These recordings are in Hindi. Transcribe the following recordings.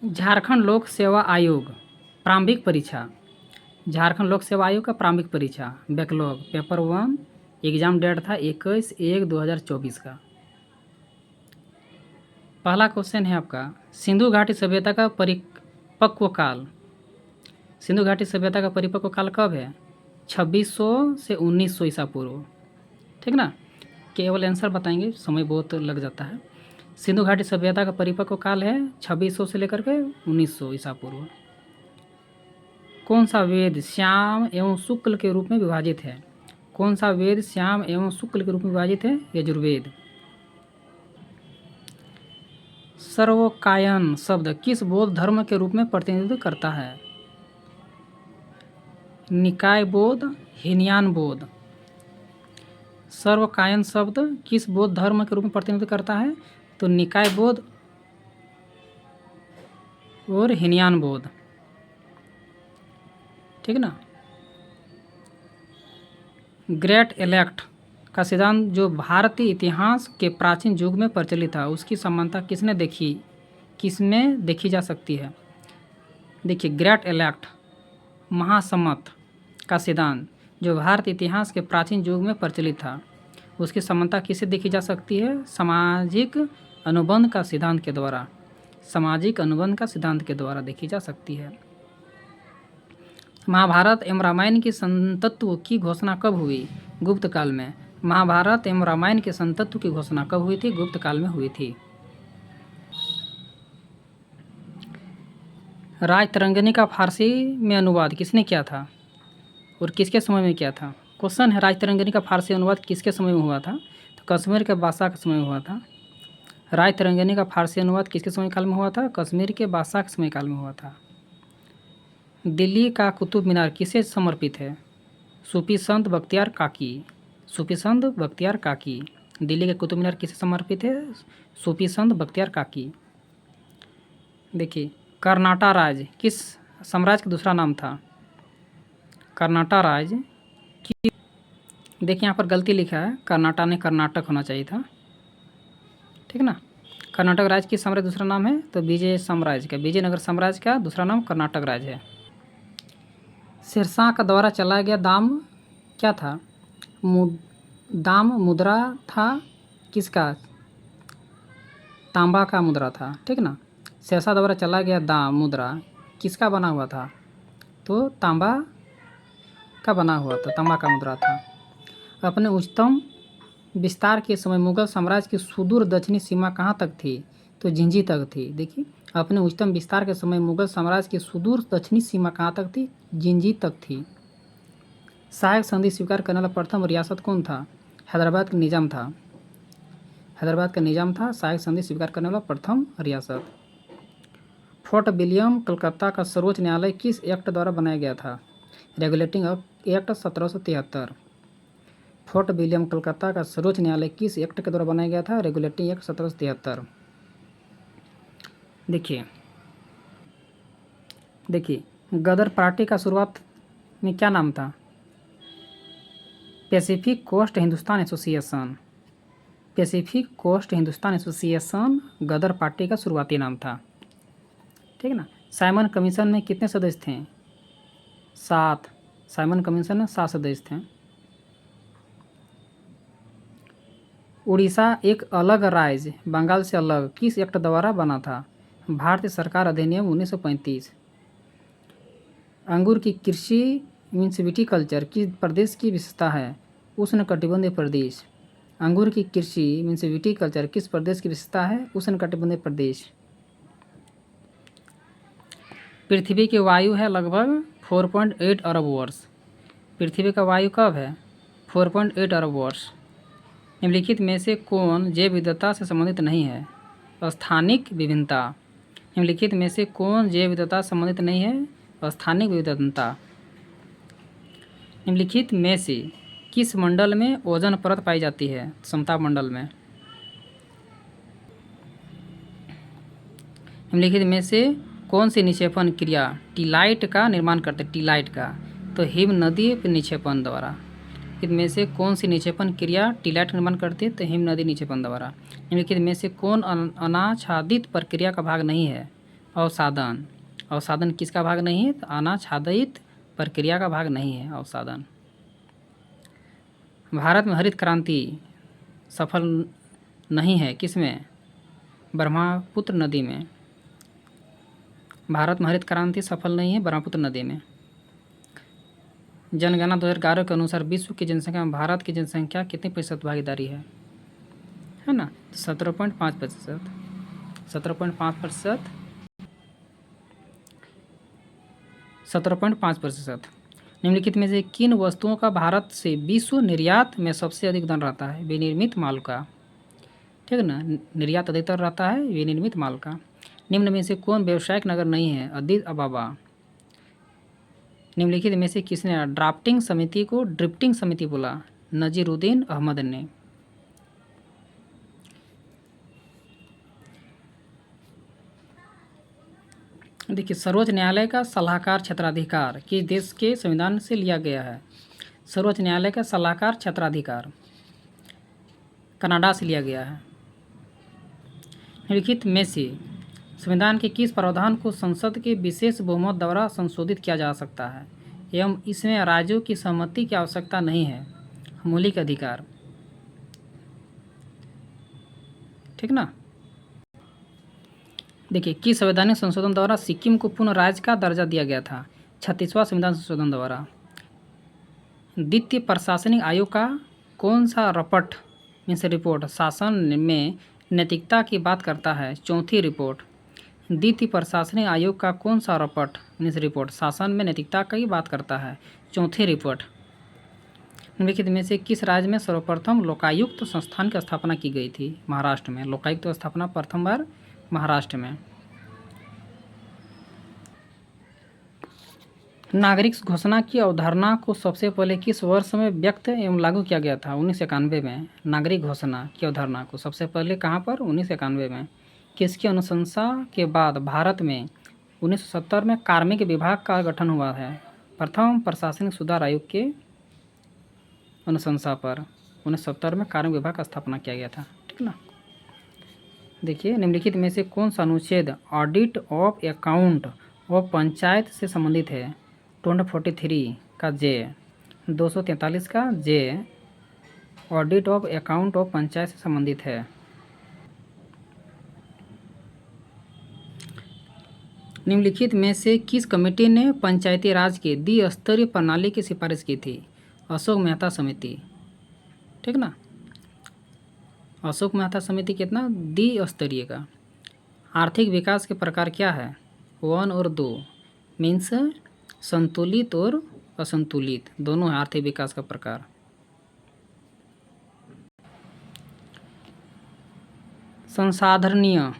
झारखंड लोक सेवा आयोग प्रारंभिक परीक्षा। झारखंड लोक सेवा आयोग का प्रारंभिक परीक्षा बैकलॉग पेपर 1 एग्ज़ाम डेट था 21/1/2024 का। पहला क्वेश्चन है आपका, सिंधु घाटी सभ्यता का परिपक्व काल। सिंधु घाटी सभ्यता का परिपक्व काल कब है? 2600 से 1900 ईसा पूर्व। ठीक ना, केवल आंसर बताएंगे, समय बहुत लग जाता है। सिंधु घाटी सभ्यता का परिपक्व काल है 2600 से लेकर के 1900 ईसा पूर्व। कौन सा वेद श्याम एवं शुक्ल के रूप में विभाजित है? कौन सा वेद श्याम एवं शुक्ल के रूप में विभाजित है? यजुर्वेद। सर्वकायन शब्द किस बौद्ध धर्म के रूप में प्रतिनिधित्व करता है? निकाय बौद्ध, हीनयान बौद्ध। सर्वकायन शब्द किस बौद्ध धर्म के रूप में प्रतिनिधित्व करता है? तो निकाय बौद्ध और हीनयान बौद्ध। ठीक ना। ग्रेट इलेक्ट का सिद्धांत जो भारतीय इतिहास के प्राचीन युग में प्रचलित था, उसकी समानता किसने देखी, किसमें देखी जा सकती है? देखिए, ग्रेट इलेक्ट महासम्मत का सिद्धांत जो भारतीय इतिहास के प्राचीन युग में प्रचलित था, उसकी समानता किससे देखी जा सकती है? सामाजिक अनुबंध का सिद्धांत के द्वारा। सामाजिक अनुबंध का सिद्धांत के द्वारा देखी जा सकती है। महाभारत एवं रामायण की संतत्व की घोषणा कब हुई? गुप्त काल में। महाभारत एवं रामायण के संतत्व की घोषणा कब हुई थी? गुप्त काल में हुई थी। राजतरंगिणी का फारसी में अनुवाद किसने किया था और किसके समय में किया था? क्वेश्चन है, राजतरंगिणी का फारसी अनुवाद किसके समय में हुआ था? तो कश्मीर के बादशाह के समय में हुआ था। राजतरंगिणी का फारसी अनुवाद किसके समय काल में हुआ था? कश्मीर के बादशाह के समय काल में हुआ था। दिल्ली का कुतुब मीनार किसे समर्पित है? सूफी संत बख्तियार काकी। सूफी संत बख्तियार काकी। दिल्ली के कुतुब मीनार किसे समर्पित है? सूफी संत बख्तियार काकी। देखिए, कर्नाटा राज्य किस साम्राज्य का दूसरा नाम था? कर्नाटा राज्य की, देखिए यहाँ पर गलती लिखा है, कर्नाटा ने कर्नाटक होना चाहिए था। ठीक ना। कर्नाटक राज्य किस साम्राज्य दूसरा नाम है? तो विजय साम्राज्य का, विजयनगर साम्राज्य का दूसरा नाम कर्नाटक राज्य है। शेरशाह का द्वारा चलाया गया दाम क्या था? दाम मुद्रा था किसका? तांबा का मुद्रा था। ठीक ना। शेरशाह द्वारा चलाया गया दाम मुद्रा किसका बना हुआ था? तो तांबा का बना हुआ था, तांबा का मुद्रा था। अपने उच्चतम विस्तार के समय मुगल साम्राज्य की सुदूर दक्षिणी सीमा कहाँ तक थी? तो जिंजी तक थी। देखिए, अपने उच्चतम विस्तार के समय मुगल साम्राज्य की सुदूर दक्षिणी सीमा कहाँ तक थी? जिंजी तक थी। सहायक संधि स्वीकार करने वाला प्रथम रियासत कौन था? हैदराबाद का निजाम था। हैदराबाद का निजाम था सहायक संधि स्वीकार करने वाला प्रथम रियासत। फोर्ट विलियम कलकत्ता का सर्वोच्च न्यायालय किस एक्ट द्वारा बनाया गया था? Regulating act 1773। Fort William Calcutta का सर्वोच्च न्यायालय किस एक्ट के द्वारा बनाया गया था? Regulating act 1773। देखिए, गदर पार्टी का शुरुआत में क्या नाम था? Pacific Coast Hindustan Association. Pacific Coast Hindustan Association Ghadar Party का शुरुआती नाम था। ठीक ना। साइमन कमीशन में कितने सदस्य थे? 7। साइमन कमीशन में 7 सदस्य थे। उड़ीसा एक अलग राज्य बंगाल से अलग किस एक्ट द्वारा बना था? भारतीय सरकार अधिनियम 1935। अंगूर की कृषि मीन्स विटीकल्चर किस प्रदेश की विशेषता है? उष्णकटिबंधीय प्रदेश। अंगूर की कृषि मीन्स विटीकल्चर किस प्रदेश की विशेषता है? उष्णकटिबंधीय प्रदेश। पृथ्वी की वायु है लगभग 4.8 अरब वर्ष। पृथ्वी का वायु कब है? 4.8 अरब वर्ष। निम्नलिखित में से कौन जैव विविधता से संबंधित नहीं है? स्थानिक विभिन्नता। निम्नलिखित में से कौन जैव विविधता संबंधित नहीं है? स्थानिक विविधता। निम्नलिखित में से किस मंडल में ओजोन परत पाई जाती है? समताप मंडल में। निम्नलिखित में से कौन सी निक्षेपण क्रिया टीलाइट का निर्माण करते? टीलाइट का, तो हिम नदी निक्षेपण द्वारा। इनमें से कौन सी निक्षेपण क्रिया टीलाइट का निर्माण करती है? तो हिम नदी निक्षेपण द्वारा। निम्नलिखित में से कौन अनाच्छादित प्रक्रिया का भाग नहीं है? अवसादन, अवसादन किसका भाग नहीं है? तो अनाच्छादित प्रक्रिया का भाग नहीं है अवसादन। भारत में हरित क्रांति सफल नहीं है किसमें? ब्रह्मपुत्र नदी में। भारत में हरित क्रांति सफल नहीं है ब्रह्मपुत्र नदी में। जनगणना 2011 के अनुसार विश्व की जनसंख्या में भारत की जनसंख्या कितनी प्रतिशत भागीदारी है ना? 17.5%। 17.5%। 17.5%। निम्नलिखित में से किन वस्तुओं का भारत से विश्व निर्यात में सबसे अधिक धन रहता है? विनिर्मित माल का, ठीक है ना, निर्यात अधिकतर रहता है विनिर्मित माल का। निम्न में से कौन व्यावसायिक नगर नहीं है? अदीस अबाबा। निम्नलिखित में से किसने ड्राफ्टिंग समिति को ड्रिफ्टिंग समिति बोला? नजीरुद्दीन अहमद ने। देखिए, सर्वोच्च न्यायालय का सलाहकार क्षेत्राधिकार किस देश के संविधान से लिया गया है? सर्वोच्च न्यायालय का सलाहकार क्षेत्राधिकार कनाडा से लिया गया है। निम्नलिखित में से संविधान के किस प्रावधान को संसद के विशेष बहुमत द्वारा संशोधित किया जा सकता है एवं इसमें राज्यों की सहमति की आवश्यकता नहीं है? मौलिक अधिकार, ठीक ना। देखिए, किस संवैधानिक संशोधन द्वारा सिक्किम को पूर्ण राज्य का दर्जा दिया गया था? 36वां संविधान संशोधन द्वारा। द्वितीय प्रशासनिक आयोग का कौन सा रपट मीन्स रिपोर्ट शासन में नैतिकता की बात करता है? चौथी रिपोर्ट। द्वितीय प्रशासनिक आयोग का कौन सा रपट मीन्स रिपोर्ट शासन में नैतिकता की बात करता है? चौथी रिपोर्ट। निम्नलिखित में से किस राज्य में सर्वप्रथम लोकायुक्त संस्थान की स्थापना की गई थी? महाराष्ट्र में। लोकायुक्त स्थापना प्रथम बार महाराष्ट्र में। नागरिक घोषणा की अवधारणा को सबसे पहले किस वर्ष में व्यक्त एवं लागू किया गया था? 1991 में। नागरिक घोषणा की अवधारणा को सबसे पहले कहाँ पर? 1991 में। किसकी अनुशंसा के बाद भारत में 1970 में कार्मिक विभाग का गठन हुआ है? प्रथम प्रशासनिक सुधार आयोग के अनुशंसा पर 1970 में कार्मिक विभाग का स्थापना किया गया था, ठीक ना। देखिए, निम्नलिखित में से कौन सा अनुच्छेद audit of account of panchayat से संबंधित है? 243 का जे, 243 का J audit of account of panchayat से संबंधित है। निम्नलिखित में से किस कमेटी ने पंचायती राज के द्विस्तरीय प्रणाली की सिफारिश की थी? अशोक मेहता समिति, ठीक ना। अशोक मेहता समिति कितना? द्विस्तरीय का। आर्थिक विकास के प्रकार क्या है? 1 और 2 मीन्स संतुलित और असंतुलित दोनों है आर्थिक विकास का प्रकार। संसाधनीय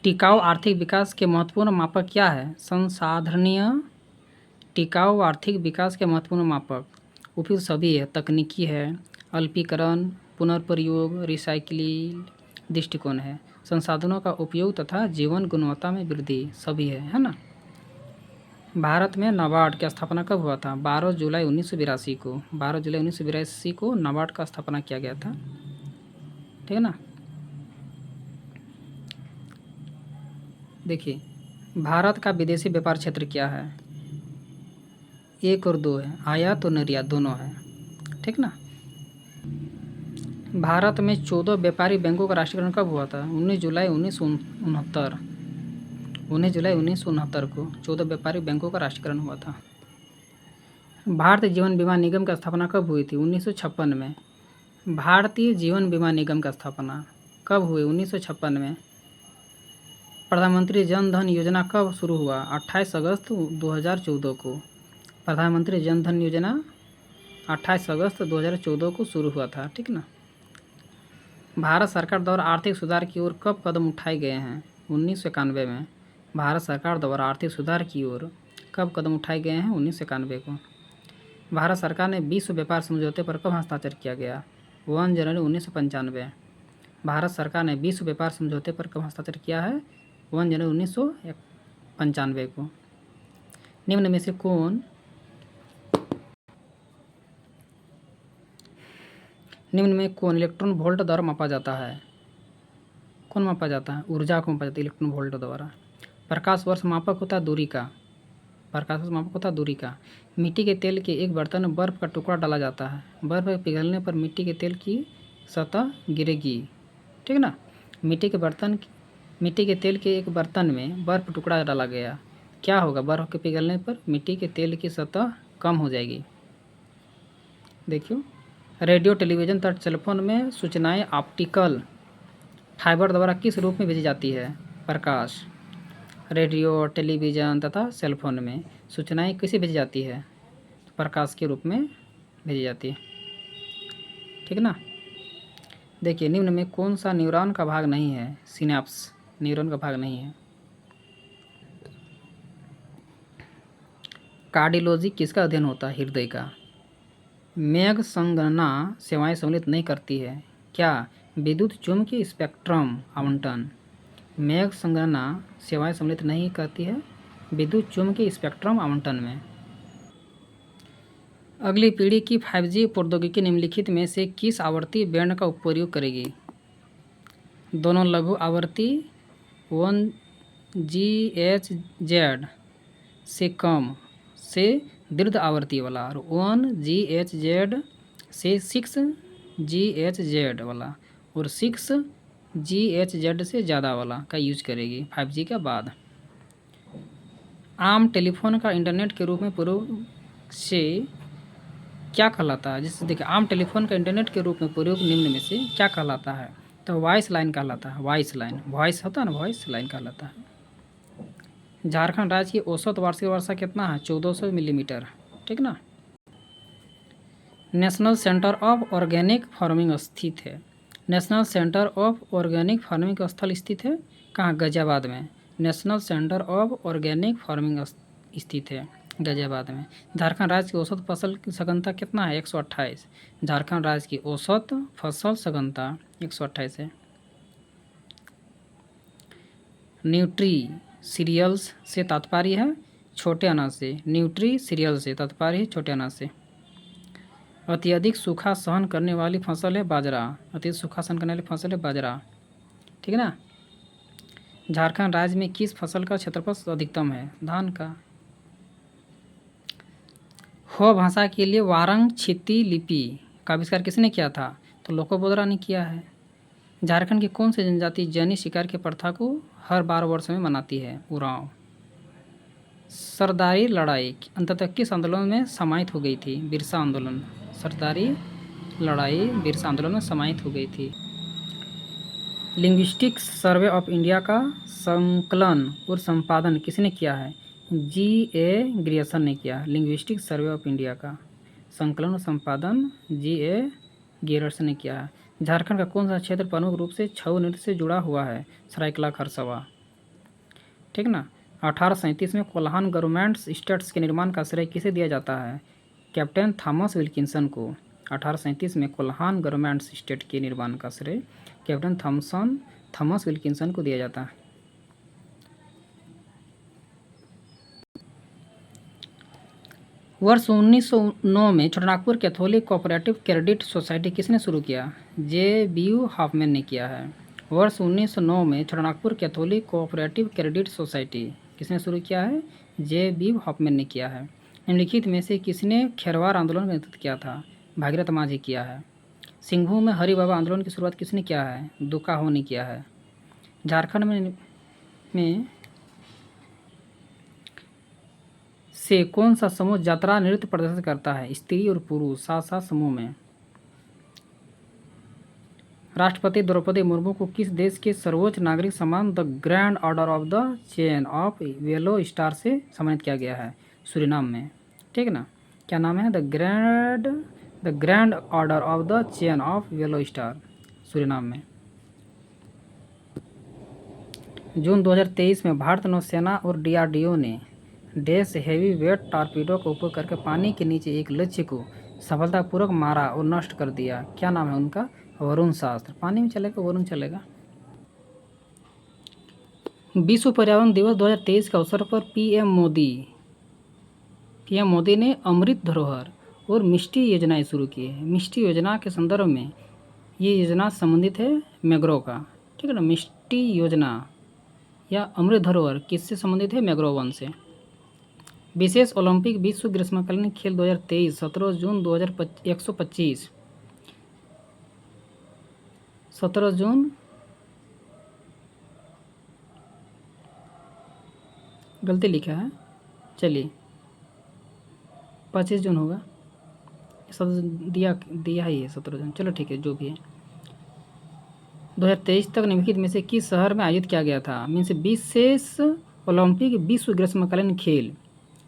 टिकाऊ आर्थिक विकास के महत्वपूर्ण मापक क्या है? संसाधनीय टिकाऊ आर्थिक विकास के महत्वपूर्ण मापक उपयुक्त सभी है। तकनीकी है, अल्पीकरण, पुनर्प्रयोग, रिसाइकलिंग दृष्टिकोण है। संसाधनों का उपयोग तथा जीवन गुणवत्ता में वृद्धि सभी है ना। भारत में नाबार्ड की स्थापना कब हुआ था? 12 जुलाई 1982 को। 12 जुलाई 1982 को नाबार्ड का स्थापना किया गया था, ठीक है ना। देखिए, भारत का विदेशी व्यापार क्षेत्र क्या है? 1 और 2 है, आयात और निर्यात दोनों है, ठीक ना। भारत में 14 व्यापारी बैंकों का राष्ट्रीयकरण कब हुआ था? 19 जुलाई 1969। 19 जुलाई 1969 को 14 व्यापारी बैंकों का राष्ट्रीयकरण हुआ था। भारतीय जीवन बीमा निगम की स्थापना कब हुई थी? 1956 में। भारतीय जीवन बीमा निगम का स्थापना कब हुई? 1956 में। प्रधानमंत्री जन धन योजना कब शुरू हुआ? 28 अगस्त 2014 को। प्रधानमंत्री जन धन योजना 28 अगस्त 2014 को शुरू हुआ था, ठीक ना। भारत सरकार द्वारा आर्थिक सुधार की ओर कब कदम उठाए गए हैं? 1991 में। भारत सरकार द्वारा आर्थिक सुधार की ओर कब कदम उठाए गए हैं? 1991 को। भारत सरकार ने विश्व व्यापार समझौते पर कब हस्ताक्षर किया गया? 1 जनवरी 1995। भारत सरकार ने विश्व व्यापार समझौते पर कब हस्ताक्षर किया है? 1 जनवरी 1995 को। निम्न में से कौन इलेक्ट्रॉन वोल्ट द्वारा मापा जाता है? कौन मापा जाता है? ऊर्जा को मापा जाता है इलेक्ट्रॉन वोल्ट द्वारा। प्रकाश वर्ष मापक होता है दूरी का। प्रकाश वर्ष मापक होता है दूरी का। मिट्टी के तेल के एक बर्तन में बर्फ़ का टुकड़ा डाला जाता है। बर्फ़ पिघलने पर मिट्टी के तेल की सतह गिरेगी, ठीक ना। मिट्टी के तेल के एक बर्तन में बर्फ़ टुकड़ा डाला गया, क्या होगा? बर्फ़ के पिघलने पर मिट्टी के तेल की सतह कम हो जाएगी। देखियो, रेडियो, टेलीविज़न तथा टेलीफोन में सूचनाएं ऑप्टिकल फाइबर द्वारा किस रूप में भेजी जाती है? प्रकाश। रेडियो, टेलीविज़न तथा सेलफोन में सूचनाएं कैसे भेजी जाती है? प्रकाश के रूप में भेजी जाती है, ठीक ना। देखिए, निम्न में कौन सा न्यूरॉन का भाग नहीं है? सिनेप्स न्यूरॉन का भाग नहीं है। कार्डियोलॉजी किसका अध्ययन होता है? हृदय का। मेघ संगणना सेवाएं सम्मिलित नहीं करती है, क्या? विद्युत चुम्बकीय स्पेक्ट्रम आवंटन। मेघ संगणना सेवाएं सम्मिलित नहीं करती है विद्युत चुम्बकीय स्पेक्ट्रम आवंटन में। अगली पीढ़ी की 5G प्रौद्योगिकी निम्नलिखित में से किस आवर्ती बैंड का उपयोग करेगी? दोनों लघु आवर्ती 1 GHz से कम से दीर्घ आवर्ती वाला, और 1 GHz से 6 GHz वाला, और 6 GHz से ज़्यादा वाला का यूज करेगी 5G के बाद। आम टेलीफोन का इंटरनेट के रूप में प्रयोग से क्या कहलाता है? जैसे देखिए, आम टेलीफोन का इंटरनेट के रूप में प्रयोग निम्न में से क्या कहलाता है? तो वॉइस लाइन कहलाता है। वॉइस लाइन, वॉइस होता है ना, वॉइस लाइन कहलाता है। झारखंड राज्य की औसत वार्षिक वर्षा कितना है? 1400 मिलीमीटर, ठीक ना। National centre of organic farming स्थित है। National centre of organic farming का स्थल स्थित है कहाँ? गाजियाबाद में। National centre of organic farming स्थित है गाजियाबाद में। झारखंड राज्य की औसत फसल की सघनता कितना है? 128। झारखंड राज्य की औसत फसल सघनता 128 है। न्यूट्री सीरियल्स से तात्पर्य है छोटे अनाज से। न्यूट्री सीरियल से तात्पर्य है छोटे अनाज से। अत्यधिक सूखा सहन करने वाली फसल है बाजरा। अत्यधिक सूखा सहन करने वाली फसल है बाजरा, ठीक है ना। झारखंड राज्य में किस फसल का क्षेत्रफल अधिकतम है? धान का। हो भाषा के लिए वारंग छित्ती लिपि का आविष्कार किसने किया था? तो लोकोबोद्रा ने किया है। झारखंड की कौन सी जनजाति जैनी शिकार की प्रथा को हर 12 वर्ष में मनाती है? उरांव। सरदारी लड़ाई अंततः किस आंदोलन में समाहित हो गई थी? बिरसा आंदोलन। सरदारी लड़ाई बिरसा आंदोलन में समाहित हो गई थी। लिंग्विस्टिक्स सर्वे ऑफ इंडिया का संकलन और संपादन किसने किया है? G.A. ग्रियर्सन ने किया। लिंग्विस्टिक्स सर्वे ऑफ इंडिया का संकलन और संपादन G.A. ग्रियर्सन ने किया है। झारखंड का कौन सा क्षेत्र प्रमुख रूप से छऊ नृत्य से जुड़ा हुआ है? सरायकेला खरसावा, ठीक ना। 1837 में कोल्हान गवर्नमेंट स्टेट्स के निर्माण का श्रेय किसे दिया जाता है? कैप्टन थॉमस विल्किंसन को। 1837 में कोल्हान गवर्नमेंट स्टेट के निर्माण का श्रेय कैप्टन थॉमस विल्किंसन को दिया जाता है। वर्ष 1909 में Chotanagpur Catholic cooperative credit society किसने शुरू किया? J.B.U. हॉफमैन ने किया है। वर्ष 1909 में Chotanagpur Catholic cooperative credit society किसने शुरू किया है? J.B.U. हॉफमैन ने किया है। निम्नलिखित में से किसने खेरवार आंदोलन का नेतृत्व किया था? भागीरथ माझी किया है। सिंहभूम में हरि बाबा आंदोलन की शुरुआत किसने किया है? दुका हो ने किया है। झारखंड में से कौन सा समूह यात्रा नृत्य प्रदर्शन करता है? स्त्री और पुरुष साथ साथ समूह में। राष्ट्रपति द्रौपदी मुर्मू को किस देश के सर्वोच्च नागरिक सम्मान the grand order of the chain of yellow star से सम्मानित किया गया है? सूरीनाम में, ठीक ना। क्या नाम है? The grand order of the chain of yellow star, Suriname में। जून 2023 में भारतीय नौसेना और DRDO ने डैश हेवी वेट टॉर्पीडो का उपयोग करके पानी के नीचे एक लक्ष्य को सफलतापूर्वक मारा और नष्ट कर दिया। क्या नाम है उनका? वरुण शास्त्र। पानी में चलेगा वरुण चलेगा। विश्व पर्यावरण दिवस 2023 के अवसर पर PM मोदी ने अमृत धरोहर और मिष्टी योजनाएं शुरू की है। मिष्टी योजना के संदर्भ में ये योजना संबंधित है मैंग्रोव का, ठीक है ना। मिष्टी योजना या अमृत धरोहर किससे संबंधित है? मैग्रो वन से। विशेष ओलंपिक विश्व ग्रीष्मकालीन खेल 2023 17 जून 125 17 जून गलती लिखा है, चलिए 25 जून होगा, सब दिया ही है 17 जून, चलो ठीक है जो भी है। 2023 तक निम्नलिखित में से किस शहर में आयोजित किया गया था? मीन्स विशेष ओलंपिक विश्व ग्रीष्मकालीन खेल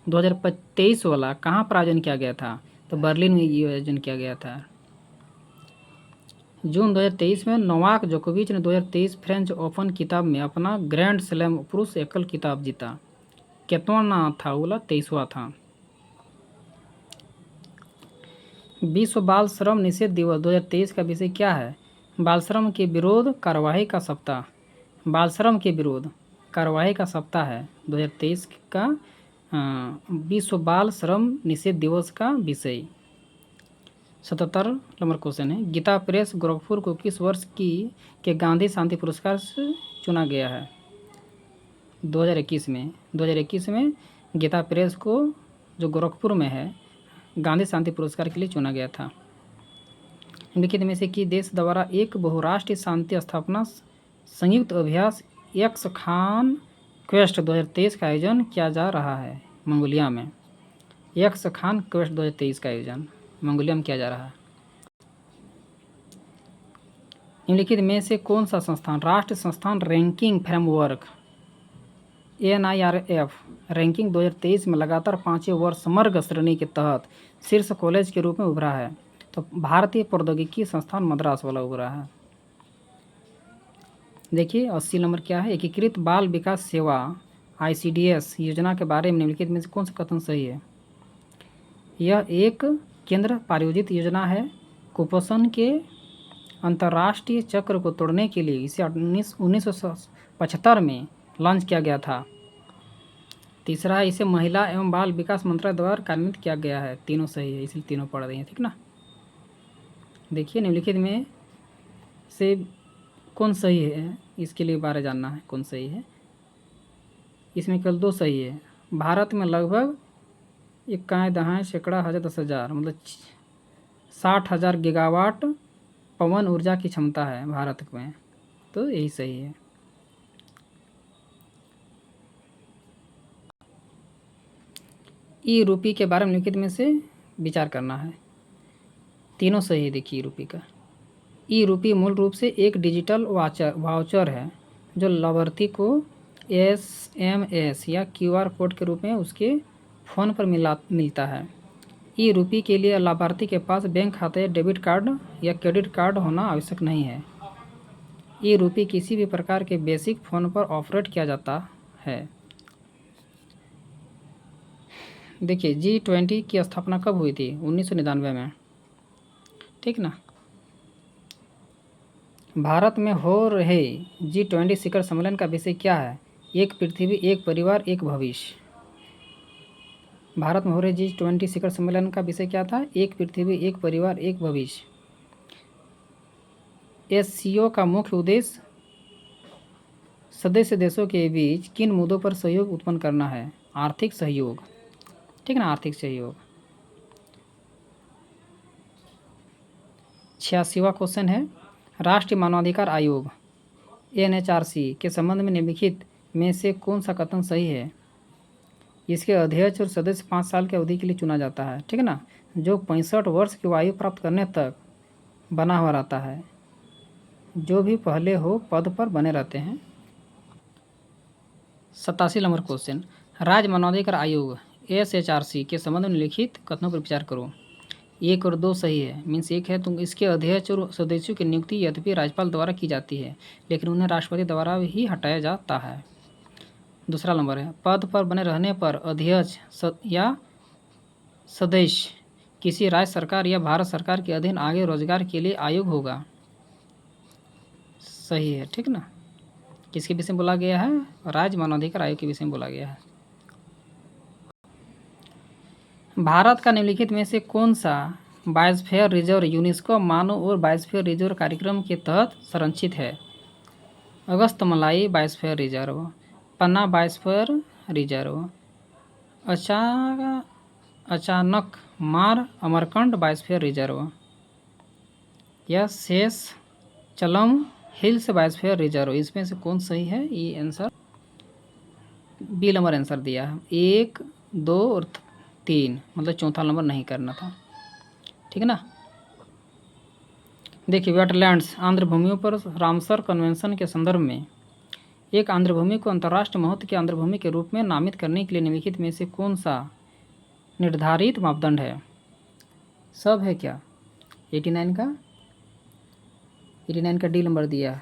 2023 वाला कहाँ पर आयोजन किया गया था? तो बर्लिन में ये आयोजन किया गया था। जून 2023 में नोवाक जोकोविच ने 2023 फ्रेंच ओपन खिताब में अपना ग्रैंड स्लैम पुरुष एकल खिताब जीता। कितवां था? बोला 23वां था। विश्व बाल श्रम निषेध दिवस 2023 का विषय क्या है? बाल श्रम के विरोध कार्यवाही का सप्ताह। बाल श्रम के विरोध कार्यवाही का सप्ताह है 2023 का विश्व बाल श्रम निषेध दिवस का विषय। 77 नंबर क्वेश्चन है, गीता प्रेस गोरखपुर को किस वर्ष के गांधी शांति पुरस्कार से चुना गया है? 2021 में। 2021 में गीता प्रेस को जो गोरखपुर में है गांधी शांति पुरस्कार के लिए चुना गया था। निम्नलिखित में से किस देश द्वारा एक बहुराष्ट्रीय शांति स्थापना संयुक्त अभ्यास यक्स खान क्वेस्ट 2023 का आयोजन किया जा रहा है? मंगोलिया में। यक्स खान क्वेस्ट 2023 का आयोजन मंगोलिया में किया जा रहा है। निम्नलिखित में से कौन सा संस्थान राष्ट्रीय संस्थान रैंकिंग फ्रेमवर्क NIRF रैंकिंग 2023 में लगातार 5वें वर्ष समग्र श्रेणी के तहत शीर्ष कॉलेज के रूप में उभरा है? तो भारतीय प्रौद्योगिकी संस्थान मद्रास वाला उभरा है। देखिए 80 नंबर क्या है, एकीकृत बाल विकास सेवा ICDS योजना के बारे में निम्नलिखित में से कौन सा कथन सही है? यह एक केंद्र प्रायोजित योजना है। कुपोषण के अंतर्राष्ट्रीय चक्र को तोड़ने के लिए इसे 1975 में लॉन्च किया गया था। तीसरा है, इसे महिला एवं बाल विकास मंत्रालय द्वारा कार्यान्वित किया गया है। तीनों सही है, इसलिए तीनों पढ़ रही हैं, ठीक ना। देखिए निम्नलिखित में से कौन सही है, इसके लिए बारे जानना है कौन सही है। इसमें केवल 2 सही है। भारत में लगभग 1 सैकड़ा हज़ार 10,000 मतलब 60,000 गीगावाट पवन ऊर्जा की क्षमता है भारत में, तो यही सही है। ई रूपी के बारे में निम्नलिखित में से विचार करना है। तीनों सही है। देखिए रूपी का ई रूपी मूल रूप से एक डिजिटल वाउचर है जो लाभार्थी को SMS या QR कोड के रूप में उसके फ़ोन पर मिलता है। ई रूपी के लिए लाभार्थी के पास बैंक खाते, डेबिट कार्ड या क्रेडिट कार्ड होना आवश्यक नहीं है। ई रूपी किसी भी प्रकार के बेसिक फ़ोन पर ऑपरेट किया जाता है। देखिए G20 की स्थापना कब हुई थी? 1999 में, ठीक ना। भारत में हो रहे G20 शिखर सम्मेलन का विषय क्या है? एक पृथ्वी, एक परिवार, एक भविष्य। भारत में हो रहे G20 शिखर सम्मेलन का विषय क्या था? एक पृथ्वी, एक परिवार, एक भविष्य। SCO का मुख्य उद्देश्य सदस्य देशों के बीच किन मुद्दों पर सहयोग उत्पन्न करना है? आर्थिक सहयोग, ठीक ना, आर्थिक सहयोग। 86वां क्वेश्चन है, राष्ट्रीय मानवाधिकार आयोग NHRC के संबंध में निम्नलिखित में से कौन सा कथन सही है? इसके अध्यक्ष और सदस्य 5 साल की अवधि के लिए चुना जाता है, ठीक है ना, जो 65 वर्ष की आयु प्राप्त करने तक बना हुआ रहता है। जो भी पहले हो पद पर बने रहते हैं। 87 नंबर क्वेश्चन, राज्य मानवाधिकार आयोग SHRC के संबंध में लिखित कथनों पर विचार करो। 1 और 2 सही है, मीन्स 1 है तो इसके अध्यक्ष और सदस्यों की नियुक्ति यद्यपि राज्यपाल द्वारा की जाती है लेकिन उन्हें राष्ट्रपति द्वारा ही हटाया जाता है। दूसरा नंबर है, पद पर बने रहने पर अध्यक्ष या सदस्य किसी राज्य सरकार या भारत सरकार के अधीन आगे रोजगार के लिए आयोग होगा। सही है, ठीक ना। किसके विषय में बोला गया है? राज्य मानवाधिकार आयोग के विषय में बोला गया है। भारत का निम्नलिखित में से कौन सा बायोस्फीयर रिजर्व यूनेस्को मानव और बायोस्फीयर रिजर्व कार्यक्रम के तहत संरक्षित है? अगस्त मलाई बायोस्फीयर रिजर्व, पन्ना बायोस्फीयर रिजर्व, अचानक मार अमरकंड बायोस्फीयर रिजर्व, या शेष चलम हिल्स बायोस्फीयर रिजर्व। इसमें से कौन सही है? ये आंसर बी नंबर आंसर दिया है। 1, 2 और 3, मतलब चौथा नंबर नहीं करना था, ठीक है ना। देखिए, वेटलैंड्स आंध्र भूमियों पर रामसर कन्वेंशन के संदर्भ में एक आंध्र भूमि को अंतर्राष्ट्रीय महत्व की आंध्र भूमि के रूप में नामित करने के लिए निम्नलिखित में से कौन सा निर्धारित मापदंड है? सब है क्या? 89 का डी नंबर दिया है,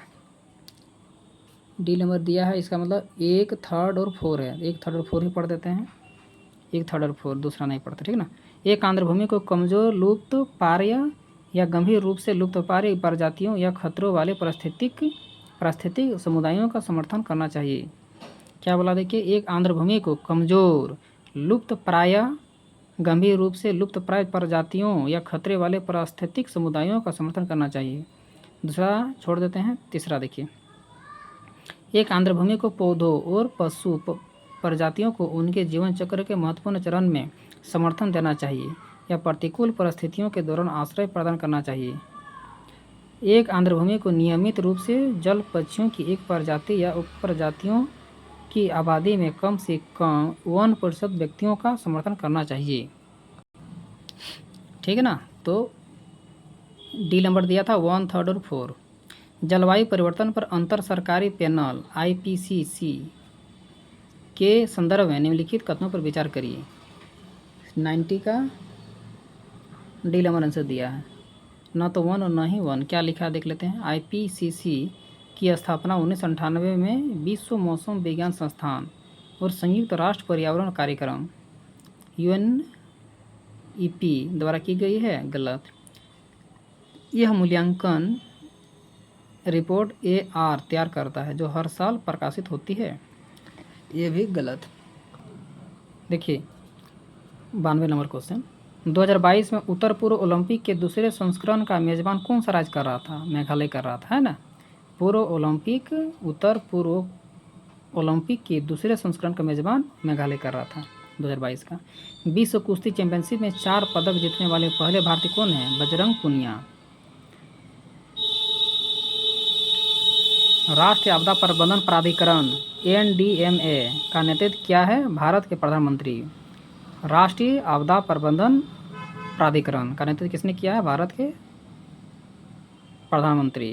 डी नंबर दिया है। इसका मतलब 1, 3 और 4 है। 1, 3 और 4 ही पढ़ देते हैं, 1, 3 और 4, दूसरा नहीं पढ़ते, ठीक है ना। एक आंध्र भूमि को कमजोर, लुप्त पार्य या गंभीर रूप से लुप्त पार्य प्रजातियों या खतरों वाले पारिस्थितिक समुदायों का समर्थन करना चाहिए। क्या बोला? देखिए, एक आंध्र भूमि को कमजोर, लुप्त प्राय, गंभीर रूप से लुप्त प्राय प्रजातियों या खतरे वाले पारिस्थितिक समुदायों का समर्थन करना चाहिए। दूसरा छोड़ देते हैं। तीसरा देखिए, एक आंध्र भूमि को पौधों और पशु प्रजातियों को उनके जीवन चक्र के महत्वपूर्ण चरण में समर्थन देना चाहिए या प्रतिकूल परिस्थितियों के दौरान आश्रय प्रदान करना चाहिए। एक आंध्र भूमि को नियमित रूप से जल पक्षियों की एक प्रजाति या उपप्रजातियों की आबादी में कम से कम 1% व्यक्तियों का समर्थन करना चाहिए, ठीक है ना। तो डी नंबर दिया था 1, 3 और 4। जलवायु परिवर्तन पर अंतर सरकारी पैनल IPCC के संदर्भ में निम्नलिखित कथनों पर विचार करिए। 90 का डी नंबर आंसर दिया है, ना तो 1 और ना ही 1। क्या लिखा है देख लेते हैं। IPCC की स्थापना 1998 में विश्व मौसम विज्ञान संस्थान और संयुक्त राष्ट्र पर्यावरण कार्यक्रम UNEP द्वारा की गई है। गलत। यह मूल्यांकन रिपोर्ट AR तैयार करता है जो हर साल प्रकाशित होती है। ये भी गलत। देखिए, 92 नंबर क्वेश्चन, 2022 में उत्तर पूर्व ओलंपिक के दूसरे संस्करण का मेजबान कौन सा राज्य कर रहा था? मेघालय कर रहा था, है ना। उत्तर पूर्व ओलंपिक के दूसरे संस्करण का मेजबान मेघालय कर रहा था 2022 का। विश्व कुश्ती चैंपियनशिप में 4 पदक जीतने वाले पहले भारतीय कौन है? बजरंग पुनिया। राष्ट्रीय आपदा प्रबंधन प्राधिकरण NDMA का नेतृत्व क्या है? भारत के प्रधानमंत्री। राष्ट्रीय आपदा प्रबंधन प्राधिकरण का नेतृत्व किसने किया है? भारत के प्रधानमंत्री।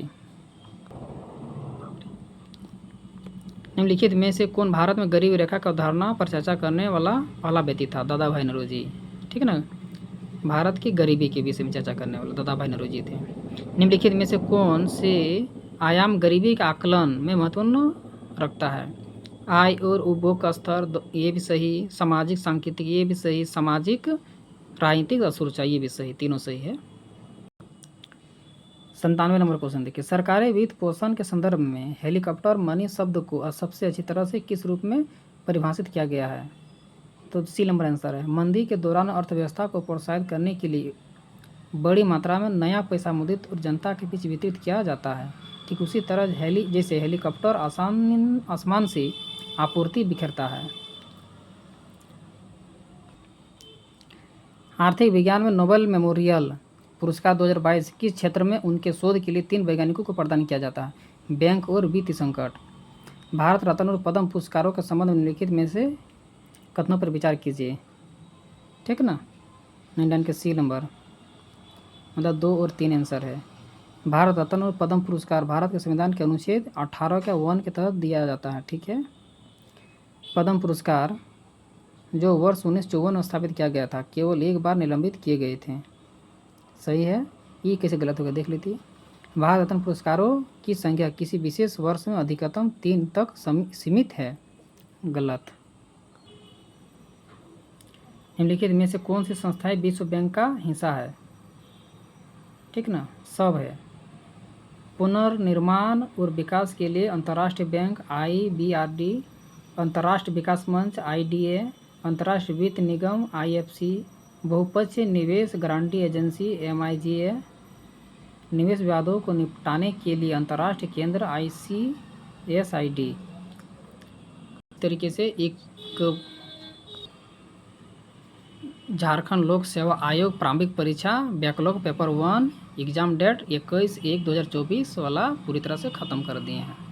निम्नलिखित में से कौन भारत में गरीबी रेखा की अवधारणा पर चर्चा करने वाला पहला व्यक्ति था? दादा भाई नौरोजी, ठीक है ना। भारत की गरीबी के विषय में चर्चा करने वाले दादा भाई नौरोजी थे। निम्नलिखित में से कौन से आयाम गरीबी का आकलन में महत्वपूर्ण रखता है? आय और उपभोग का स्तर, ये भी सही। सामाजिक सांकेतिक, ये भी सही। सामाजिक राजनीतिक और सुरक्षा, ये भी सही। तीनों सही है। 97 नंबर क्वेश्चन देखिए, सरकारी वित्त पोषण के संदर्भ में हेलीकॉप्टर मनी शब्द को सबसे अच्छी तरह से किस रूप में परिभाषित किया गया है? तो सी नंबर आंसर है। मंदी के दौरान अर्थव्यवस्था को प्रोत्साहित करने के लिए बड़ी मात्रा में नया पैसा मुद्रित और जनता के बीच वितरित किया जाता है। ठीक उसी तरह जैसे हेलीकॉप्टर आसमान से आपूर्ति बिखेरता है। आर्थिक विज्ञान में नोबेल मेमोरियल पुरस्कार 2022 किस क्षेत्र में उनके शोध के लिए 3 वैज्ञानिकों को प्रदान किया जाता है? बैंक और वित्तीय संकट। भारत रत्न और पद्म पुरस्कारों के संबंध में निम्नलिखित में से कथनों पर विचार कीजिए, ठीक ना। 99 के सी नंबर, मतलब 2 और 3 आंसर है। भारत रत्न और पद्म पुरस्कार भारत के संविधान के अनुच्छेद 18 के 1 के तहत दिया जाता है, ठीक है। पद्म पुरस्कार जो वर्ष 1954 में स्थापित किया गया था, केवल एक बार निलंबित किए गए थे। सही है। ये कैसे गलत होगा देख लीजिए। भारत रत्न पुरस्कारों की संख्या किसी विशेष वर्ष में अधिकतम 3 तक सीमित है। गलत। निम्नलिखित में से कौन सी संस्थाएं विश्व बैंक का हिस्सा है? ठीक ना, सब है। पुनर्निर्माण और विकास के लिए अंतर्राष्ट्रीय बैंक IBRD, अंतर्राष्ट्रीय विकास मंच IDA, अंतर्राष्ट्रीय वित्त निगम IFC, बहुपक्षीय निवेश गारंटी एजेंसी MIGA, निवेश विवादों को निपटाने के लिए अंतर्राष्ट्रीय केंद्र SID तरीके से एक झारखंड लोक सेवा आयोग प्रारंभिक परीक्षा बैकलॉग पेपर 1 एग्ज़ाम डेट 21/1/2024 वाला पूरी तरह से ख़त्म कर दिए हैं।